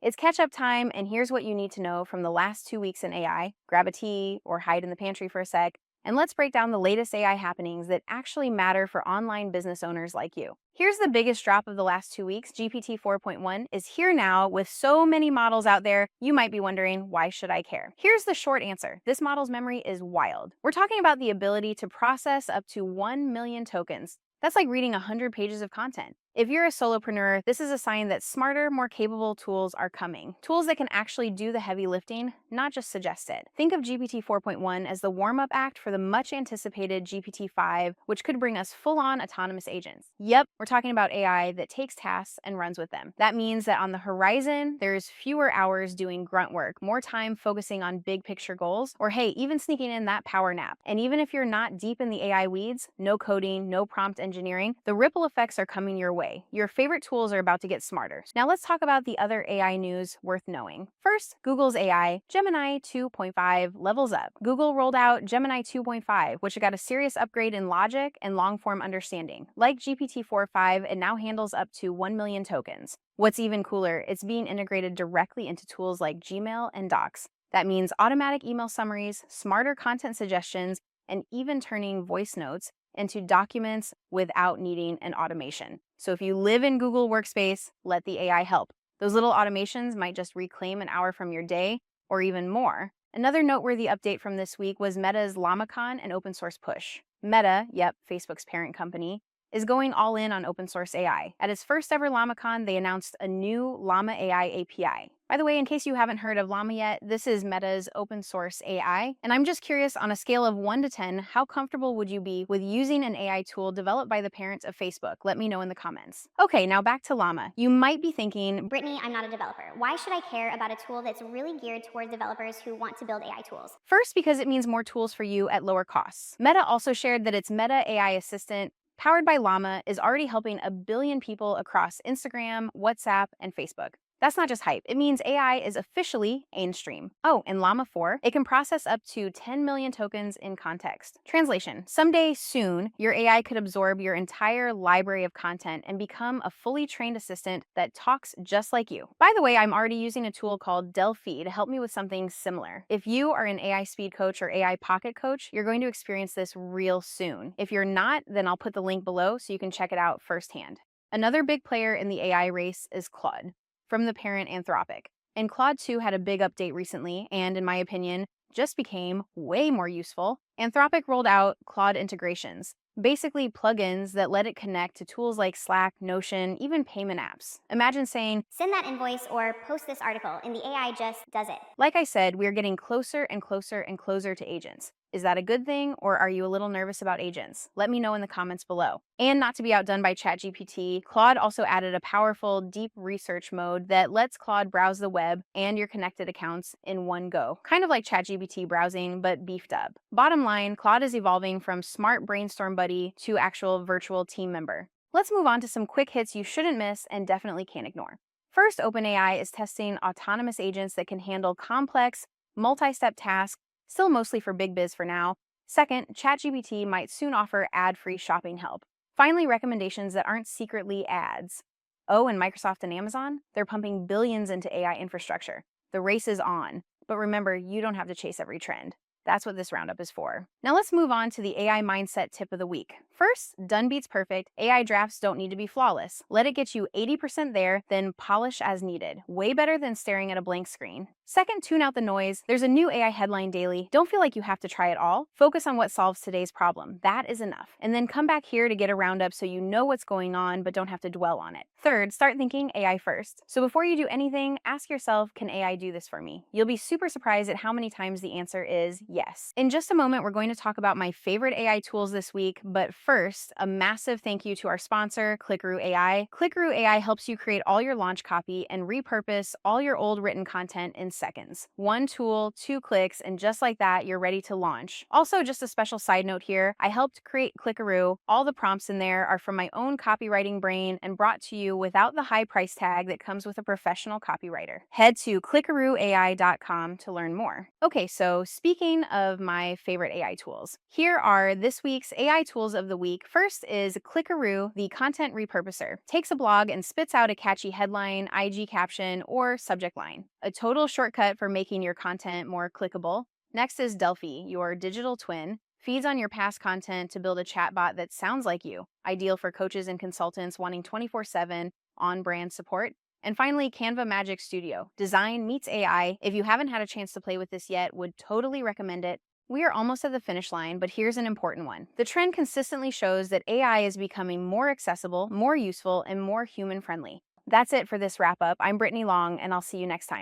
It's catch-up time, and here's what you need to know from the last 2 weeks in AI. Grab a tea or hide in the pantry for a sec, and let's break down the latest AI happenings that actually matter for online business owners like you. Here's the biggest drop of the last 2 weeks. GPT 4.1 is here now with so many models out there, you might be wondering, why should I care? Here's the short answer. This model's memory is wild. We're talking about the ability to process up to 1 million tokens. That's like reading 100 pages of content. If you're a solopreneur, this is a sign that smarter, more capable tools are coming. Tools that can actually do the heavy lifting, not just suggest it. Think of GPT 4.1 as the warm-up act for the much-anticipated GPT-5, which could bring us full-on autonomous agents. Yep, we're talking about AI that takes tasks and runs with them. That means that on the horizon, there's fewer hours doing grunt work, more time focusing on big-picture goals, or hey, even sneaking in that power nap. And even if you're not deep in the AI weeds, no coding, no prompt engineering, the ripple effects are coming your way. Your favorite tools are about to get smarter. Now let's talk about the other AI news worth knowing. First, Google's AI, Gemini 2.5 levels up. Google rolled out Gemini 2.5, which got a serious upgrade in logic and long-form understanding. Like GPT 4.5, it now handles up to 1 million tokens. What's even cooler, it's being integrated directly into tools like Gmail and Docs. That means automatic email summaries, smarter content suggestions, and even turning voice notes into documents without needing an automation. So if you live in Google Workspace, let the AI help. Those little automations might just reclaim an hour from your day or even more. Another noteworthy update from this week was Meta's LLaMAcon and open source push. Meta, yep, Facebook's parent company, is going all in on open source AI. At its first ever LLaMAcon, they announced a new LLaMA AI API. By the way, in case you haven't heard of LLaMA yet, this is Meta's open source AI. And I'm just curious, on a scale of 1 to 10, how comfortable would you be with using an AI tool developed by the parents of Facebook? Let me know in the comments. Okay, now back to LLaMA. You might be thinking, Brittany, I'm not a developer. Why should I care about a tool that's really geared towards developers who want to build AI tools? first, because it means more tools for you at lower costs. Meta also shared that its Meta AI assistant, powered by LLaMA, is already helping 1 billion people across Instagram, WhatsApp, and Facebook. That's not just hype. It means AI is officially mainstream. Oh, and LLaMA 4, it can process up to 10 million tokens in context. Translation: someday soon, your AI could absorb your entire library of content and become a fully trained assistant that talks just like you. By the way, I'm already using a tool called Delphi to help me with something similar. If you are an AI speed coach or AI pocket coach, you're going to experience this real soon. If you're not, then I'll put the link below so you can check it out firsthand. Another big player in the AI race is Claude, from the parent Anthropic. And Claude 2 had a big update recently, and in my opinion, just became way more useful. Anthropic rolled out Claude integrations, basically plugins that let it connect to tools like Slack, Notion, even payment apps. Imagine saying, Send that invoice or post this article, and the AI just does it. like I said, we're getting closer and closer and closer to agents. Is that a good thing, or are you a little nervous about agents? Let me know in the comments below. And not to be outdone by ChatGPT, Claude also added a powerful deep research mode that lets Claude browse the web and your connected accounts in one go. Kind of like ChatGPT browsing, but beefed up. Bottom line, Claude is evolving from smart brainstorm buddy to actual virtual team member. Let's move on to some quick hits you shouldn't miss and definitely can't ignore. First, OpenAI is testing autonomous agents that can handle complex, multi-step tasks, still mostly for big biz for now. Second, ChatGPT might soon offer ad-free shopping help. Finally, recommendations that aren't secretly ads. Oh, and Microsoft and Amazon? They're pumping billions into AI infrastructure. The race is on. But remember, you don't have to chase every trend. That's what this roundup is for. Now let's move on to the AI mindset tip of the week. First, done beats perfect. AI drafts don't need to be flawless. Let it get you 80% there, then polish as needed. Way better than staring at a blank screen. Second, tune out the noise. There's a new AI headline daily. Don't feel like you have to try it all. Focus on what solves today's problem. That is enough. And then come back here to get a roundup so you know what's going on but don't have to dwell on it. Third, start thinking AI first. So before you do anything, ask yourself, can AI do this for me? You'll be super surprised at how many times the answer is yes. In just a moment, we're going to talk about my favorite AI tools this week, but first, a massive thank you to our sponsor, Clickaroo AI. Clickaroo AI helps you create all your launch copy and repurpose all your old written content in seconds. One tool, 2 clicks, and just like that, you're ready to launch. Also, just a special side note here, I helped create Clickaroo. All the prompts in there are from my own copywriting brain and brought to you without the high price tag that comes with a professional copywriter. Head to clickarooai.com to learn more. Okay, so speaking one of my favorite AI tools. Here are this week's AI tools of the week. First is Clickaroo, the content repurposer. Takes a blog and spits out a catchy headline, IG caption, or subject line. A total shortcut for making your content more clickable. Next is Delphi, your digital twin. Feeds on your past content to build a chatbot that sounds like you, ideal for coaches and consultants wanting 24/7 on-brand support. And finally, Canva Magic Studio. Design meets AI. If you haven't had a chance to play with this yet, would totally recommend it. We are almost at the finish line, but here's an important one. The trend consistently shows that AI is becoming more accessible, more useful, and more human-friendly. That's it for this wrap-up. I'm Brittany Long, and I'll see you next time.